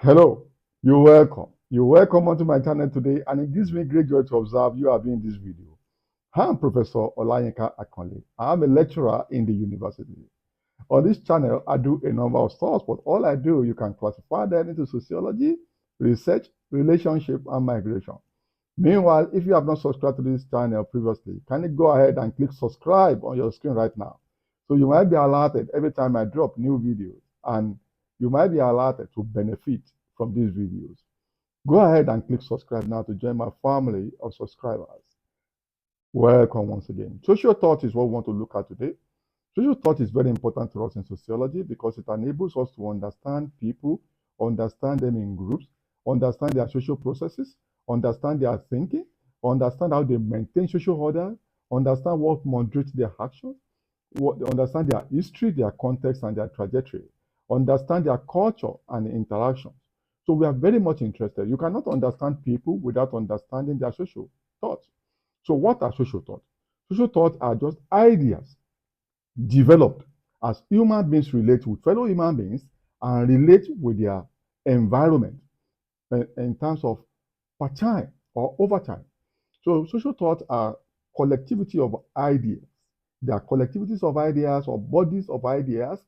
Hello, you're welcome. You're welcome onto my channel today, and it gives me great joy to observe you are viewing this video. I'm Professor Olayinka Akonle. I'm a lecturer in the university. On this channel, I do a number of stuff, but all I do, you can classify them into sociology, research, relationship, and migration. Meanwhile, if you have not subscribed to this channel previously, can you go ahead and click subscribe on your screen right now? So you might be alerted every time I drop new videos, and you might be alerted to benefit from these videos. Go ahead and click subscribe now to join my family of subscribers. Welcome once again. Social thought is what we want to look at today. Social thought is very important to us in sociology because it enables us to understand people, understand them in groups, understand their social processes, understand their thinking, understand how they maintain social order, understand what moderates their actions, understand their history, their context, and their trajectory, understand their culture and interactions. So we are very much interested. You cannot understand people without understanding their social thoughts. So what are social thoughts? Social thoughts are just ideas developed as human beings relate with fellow human beings and relate with their environment in terms of per time or over time. So social thoughts are collectivity of ideas. They are collectivities of ideas or bodies of ideas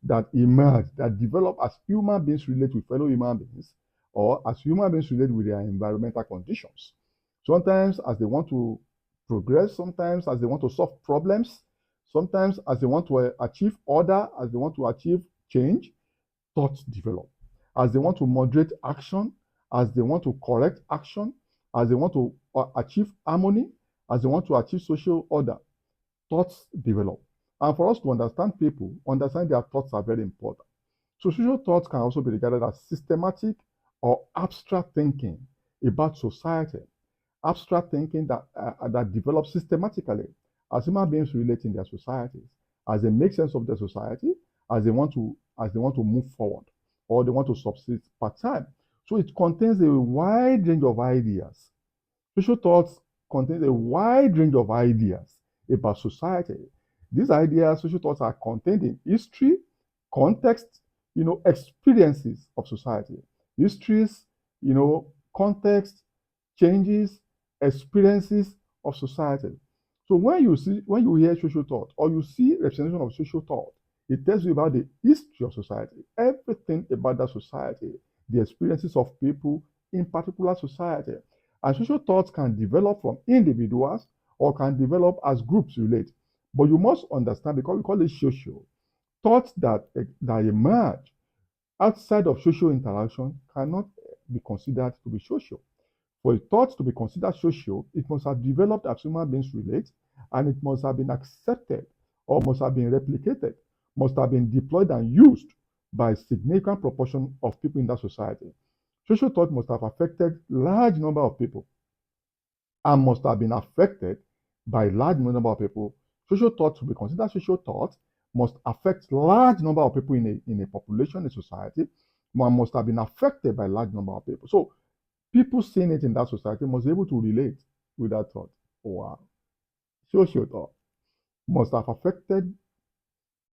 that emerge, that develop as human beings relate with fellow human beings or as human beings relate with their environmental conditions. Sometimes as they want to progress, sometimes as they want to solve problems, sometimes as they want to achieve order, as they want to achieve change, thoughts develop. As they want to moderate action, as they want to correct action, as they want to achieve harmony, as they want to achieve social order, thoughts develop. And for us to understand people, understand their thoughts are very important. So social thoughts can also be regarded as systematic or abstract thinking about society. Abstract thinking that develops systematically as human beings relate in their societies, as they make sense of their society, as they want to move forward, or they want to subsist part time. So it contains a wide range of ideas. Social thoughts contains a wide range of ideas about society. These ideas, social thoughts, are contained in history, context, experiences of society. Histories, context, changes, experiences of society. So when you hear social thought or you see representation of social thought, it tells you about the history of society, everything about that society, the experiences of people in particular society. And social thoughts can develop from individuals or can develop as groups relate. But you must understand, because we call it social, thoughts that emerge outside of social interaction cannot be considered to be social. For a thought to be considered social, it must have developed as human beings relate, and it must have been accepted or must have been replicated, must have been deployed and used by a significant proportion of people in that society. Social thought must have affected large number of people and must have been affected by large number of people. Social thought to be considered social thought must affect large number of people in a population, in society, and must have been affected by large number of people. So people seeing it in that society must be able to relate with that thought. Wow. Social thought must have affected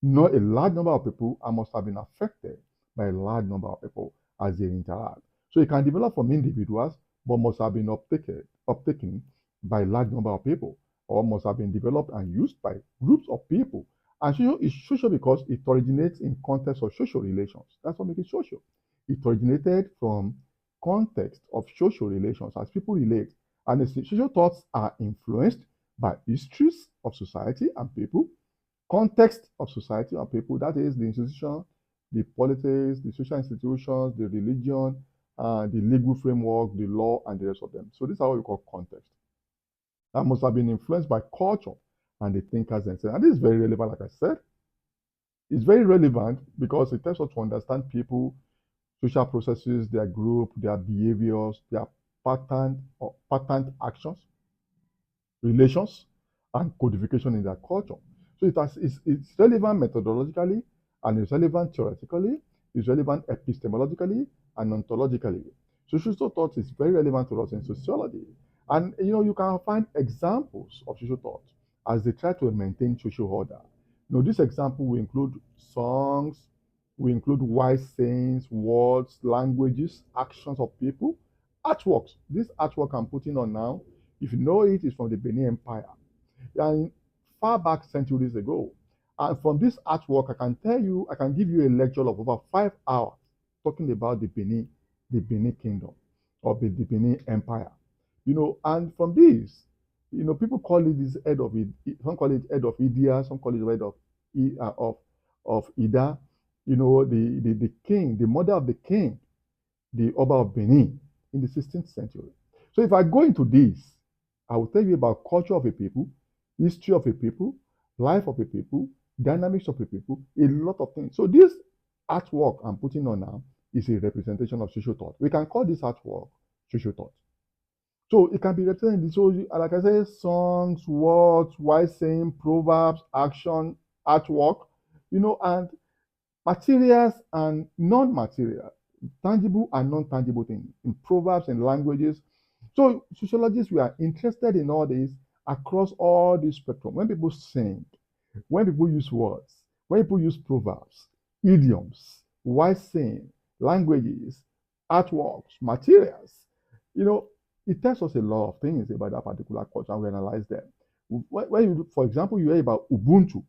not a large number of people and must have been affected by a large number of people as they interact. So it can develop from individuals, but must have been uptaken by a large number of people, or must have been developed and used by groups of people. And social is social because it originates in context of social relations. That's what makes it social. It originated from context of social relations as people relate. And the social thoughts are influenced by histories of society and people, context of society and people, that is the institution, the politics, the social institutions, the religion, the legal framework, the law, and the rest of them. So these are what we call context. That must have been influenced by culture and the thinkers themselves. And this is very relevant, like I said. It's very relevant because it helps us to understand people, social processes, their group, their behaviors, their patterned actions, relations, and codification in their culture. So it's relevant methodologically, and it's relevant theoretically, it's relevant epistemologically and ontologically. So social thought is very relevant to us in sociology. And you can find examples of social thought as they try to maintain social order. This example will include songs, We include wise sayings, words, languages, actions of people, artworks. This artwork I'm putting on now, if you know it, is from the Benin Empire. And far back centuries ago. And from this artwork, I can give you a lecture of over 5 hours talking about the Benin Kingdom or the Benin Empire. And from this, people call it this head of it. Some call it head of Idia, some call it head of Ida. The king, the mother of the king, the Oba of Benin in the 16th century. So if I go into this, I will tell you about culture of a people, history of a people, life of a people, dynamics of a people, a lot of things. So this artwork I'm putting on now is a representation of social thought. We can call this artwork social thought. So it can be represented. So like I said, songs, words, wise saying, proverbs, action, artwork, and materials and non-material, tangible and non-tangible things in proverbs and languages. So sociologists, we are interested in all this across all this spectrum. When people sing, when people use words, when people use proverbs, idioms, wise saying, languages, artworks, materials, you know, it tells us a lot of things about that particular culture and we analyze them. For example, you hear about Ubuntu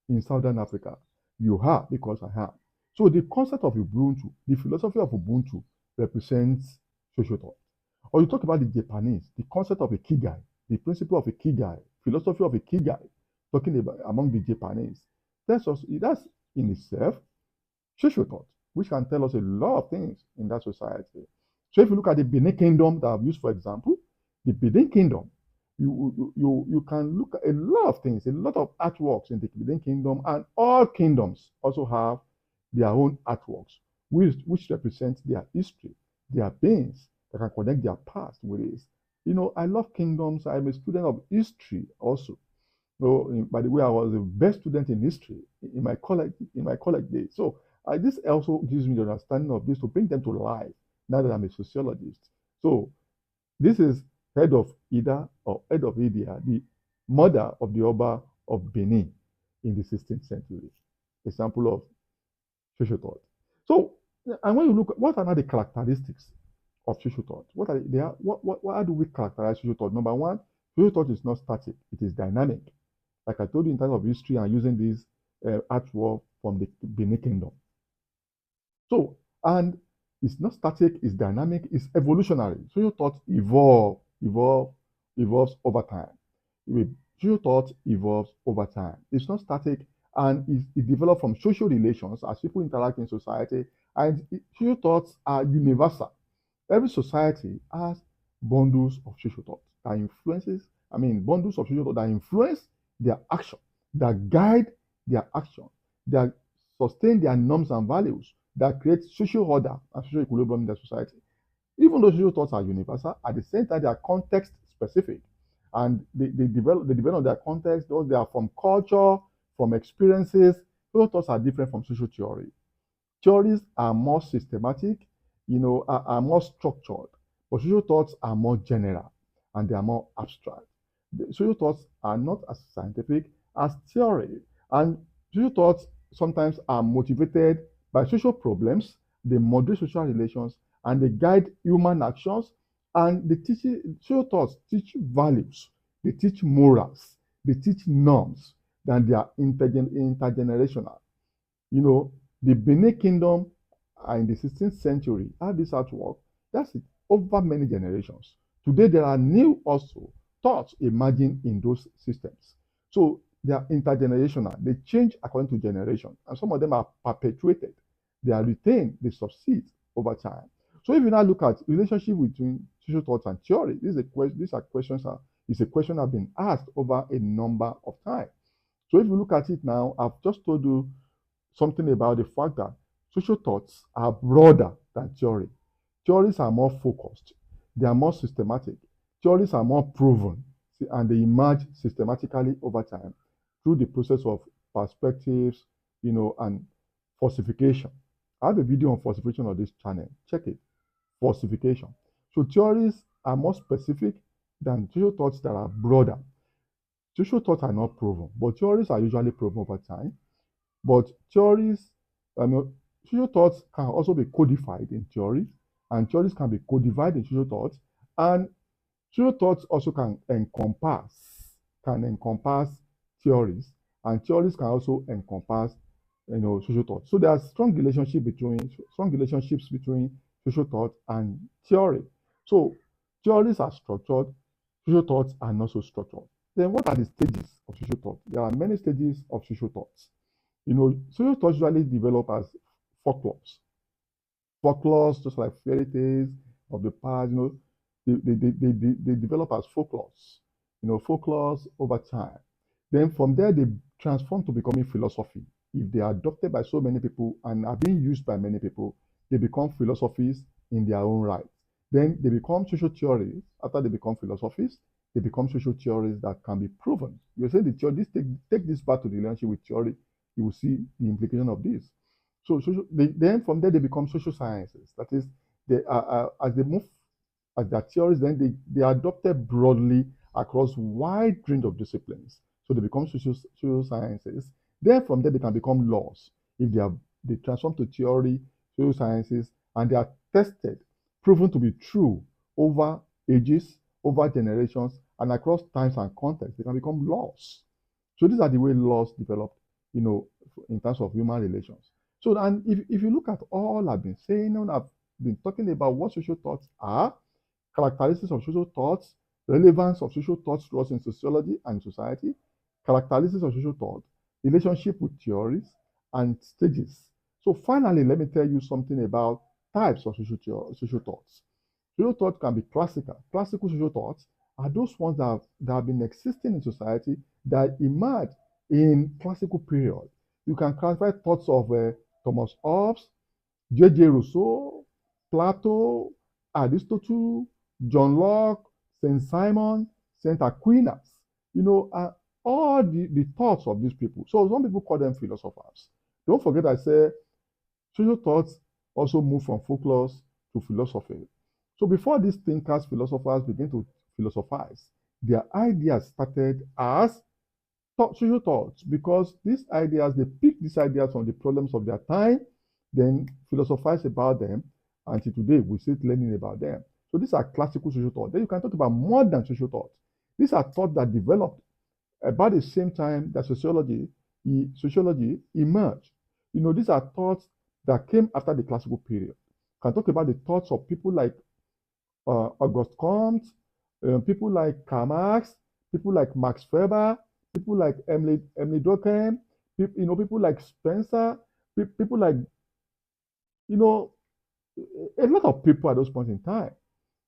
in Southern Africa. You have because I have. So the concept of Ubuntu, the philosophy of Ubuntu represents social thought. Or you talk about the Japanese, the concept of a kigai, the principle of a kigai, philosophy of a kigai, talking about among the Japanese. That's in itself social thought, which can tell us a lot of things in that society. So if you look at the Benin Kingdom that I've used, for example, the Benin Kingdom, you can look at a lot of things, a lot of artworks in the Benin Kingdom, and all kingdoms also have their own artworks, which represent their history, their beings that can connect their past with this. I love kingdoms. I'm a student of history also. So, by the way, I was the best student in history in my college days. So, this also gives me the understanding of this to bring them to life now that I'm a sociologist. So, this is head of Ida or head of Idia, the mother of the Oba of Benin in the 16th century. Example of social thought. So, and when you look, what are now the characteristics of social thought? What are they? How do we characterize social thought? Number one, social thought is not static; it is dynamic. Like I told you in terms of history, I'm using this artwork from the Benin Kingdom. So, and it's not static, it's dynamic, it's evolutionary. Social thought evolves over time. Social thought evolves over time. It's not static and it develops from social relations as people interact in society. And social thoughts are universal. Every society has bundles of social thought that bundles of social thought that influence their action, that guide their action, that sustain their norms and values, that create social order and social equilibrium in the society. Even though social thoughts are universal, at the same time, they are context specific. And they develop their context, those they are from culture, from experiences. Social thoughts are different from social theory. Theories are more systematic, are more structured, but social thoughts are more general and they are more abstract. The social thoughts are not as scientific as theory, and social thoughts sometimes are motivated by social problems, they moderate social relations, and they guide human actions. And social thoughts teach values, they teach morals, they teach norms, and they are intergenerational. You know, the Benin Kingdom in the 16th century had this artwork. That's it, over many generations. Today, there are new also thoughts emerging in those systems. So they are intergenerational. They change according to generation. And some of them are perpetuated. They are retained. They succeed over time. So if you now look at relationship between social thoughts and theory, it's a question I've been asked over a number of times. So if you look at it now, I've just told you something about the fact that social thoughts are broader than theory. Theories are more focused, they are more systematic. Theories are more proven, and they emerge systematically over time through the process of perspectives, and falsification. I have a video on falsification on this channel. Check it. Falsification. So theories are more specific than social thoughts that are broader. Social thoughts are not proven, but theories are usually proven over time. But theories, I mean, social thoughts can also be codified in theories, and theories can be codified in social thoughts, and social thoughts also can encompass theories, and theories can also encompass social thoughts. So there are strong relationships between social thought and theory. So theories are structured, social thoughts are not so structured. Then what are the stages of social thought? There are many stages of social thoughts. Social thoughts usually develop as folklores. Folklores, just like fairy tales of the past, they develop as folklores, folklores over time. Then from there, they transform to becoming philosophy. If they are adopted by so many people and are being used by many people, they become philosophies in their own right. Then they become social theories. After they become philosophies, they become social theories that can be proven. You say the theory, take this back to the relationship with theory, you will see the implication of this. So then from there they become social sciences. That is, as they move as their theories, then they are adopted broadly across wide range of disciplines. So they become social sciences. Then from there they can become laws if they transform to theory, social sciences, and they are tested, proven to be true over ages, over generations, and across times and contexts. They can become laws. So these are the way laws develop, you know, in terms of human relations. So, and if you look at all I've been saying, and I've been talking about what social thoughts are, characteristics of social thoughts, relevance of social thoughts to us in sociology and society, characteristics of social thought, relationship with theories, and stages. So finally, let me tell you something about types of social thoughts. Social thought can be classical. Classical social thoughts are those ones that have been existing in society that emerged in classical period. You can classify thoughts of Thomas Hobbes, J.J. Rousseau, Plato, Aristotle, John Locke, Saint Simon, Saint Aquinas. You know, all the thoughts of these people. So some people call them philosophers. Don't forget I said social thoughts also move from folklore to philosophy. So before these thinkers, philosophers begin to philosophize, their ideas started as social thoughts because they pick these ideas from the problems of their time, then philosophize about them. Until today, we still learning about them. So these are classical social thoughts. Then you can talk about modern social thoughts. These are thoughts that developed about the same time that sociology emerged. These are thoughts that came after the classical period. You can talk about the thoughts of people like Auguste Comte, people like Karl Marx, people like Max Weber, people like Emily Durkheim, people like Spencer, people like you know a lot of people at those points in time.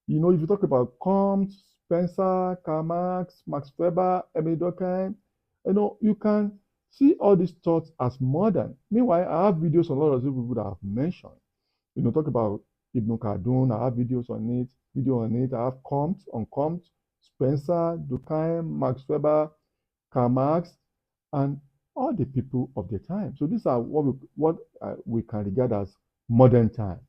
If you talk about Comte, Spencer, Karl Marx, Max Weber, Emily Durkheim, you can see all these thoughts as modern. Meanwhile, I have videos on a lot of these people that I've mentioned. Talk about Ibn Khaldun. I have videos on it. I have Comte, Spencer, Durkheim, Max Weber, Karl Marx, and all the people of the time. So these are what we can regard as modern time,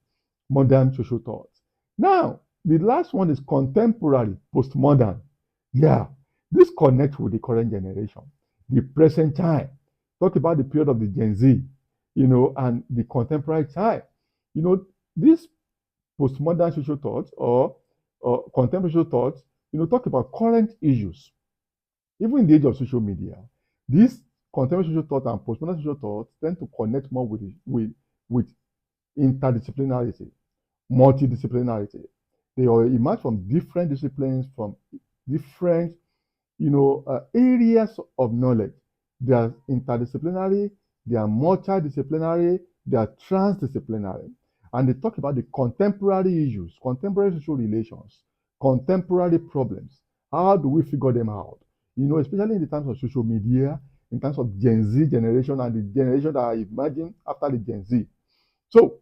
modern social thoughts. Now, the last one is contemporary, postmodern. Yeah, this connects with the current generation, the present time. Talk about the period of the Gen Z, and the contemporary time. You know, this postmodern social thoughts or contemporary social thoughts, talk about current issues. Even in the age of social media, these contemporary social thought and postmodern social thoughts tend to connect more with interdisciplinarity, multidisciplinarity. They all emerge from different disciplines, from different areas of knowledge. They are interdisciplinary, they are multidisciplinary, they are transdisciplinary. And they talk about the contemporary issues, contemporary social relations, contemporary problems. How do we figure them out? Especially in the terms of social media, in terms of Gen Z generation and the generation that are emerging after the Gen Z. So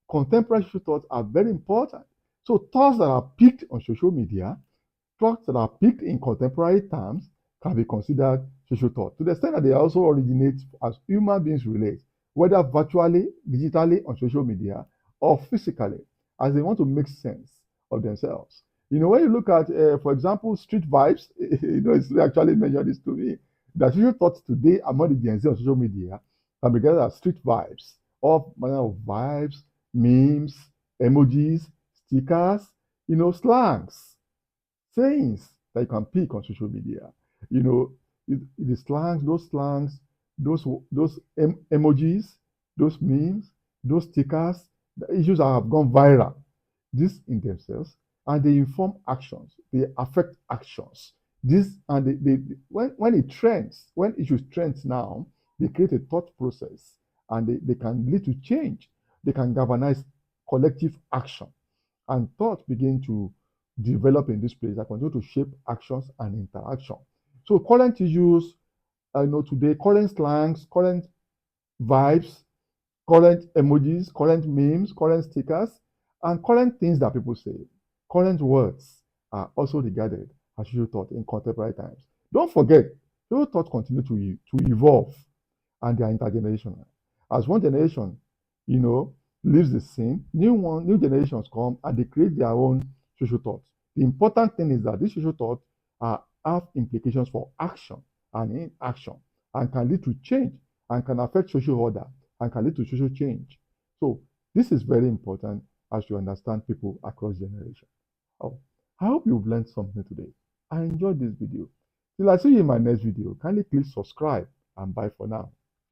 contemporary social thoughts are very important. So thoughts that are picked on social media, thoughts that are picked in contemporary terms can be considered social thought to the extent that they also originate as human beings relate, whether virtually, digitally on social media, or physically, as they want to make sense of themselves. When you look at, for example, street vibes, it's actually mentioned this to me, that social thoughts today among the Gen Z on social media can be considered as street vibes all manner of vibes, memes, emojis, stickers, slangs, sayings that you can pick on social media. You know, the slangs, those emojis, those memes, those stickers, the issues that have gone viral. This in themselves, and they inform actions. They affect actions. This and when it trends, when issues trends now, they create a thought process, and they can lead to change. They can galvanize collective action, and thoughts begin to develop in this place that continue to shape actions and interaction. So current issues, I know today, current slangs, current vibes, current emojis, current memes, current stickers, and current things that people say, current words are also regarded as social thought in contemporary times. Don't forget, social thought continue to evolve, and they are intergenerational. As one generation, leaves the scene, new generations come and they create their own social thoughts. The important thing is that these social thoughts have implications for action and inaction, and can lead to change, and can affect social order, and can lead to social change. So this is very important as you understand people across generations. Oh, I hope you've learned something today. I enjoyed this video. Till I see you in my next video, kindly click subscribe and bye for now.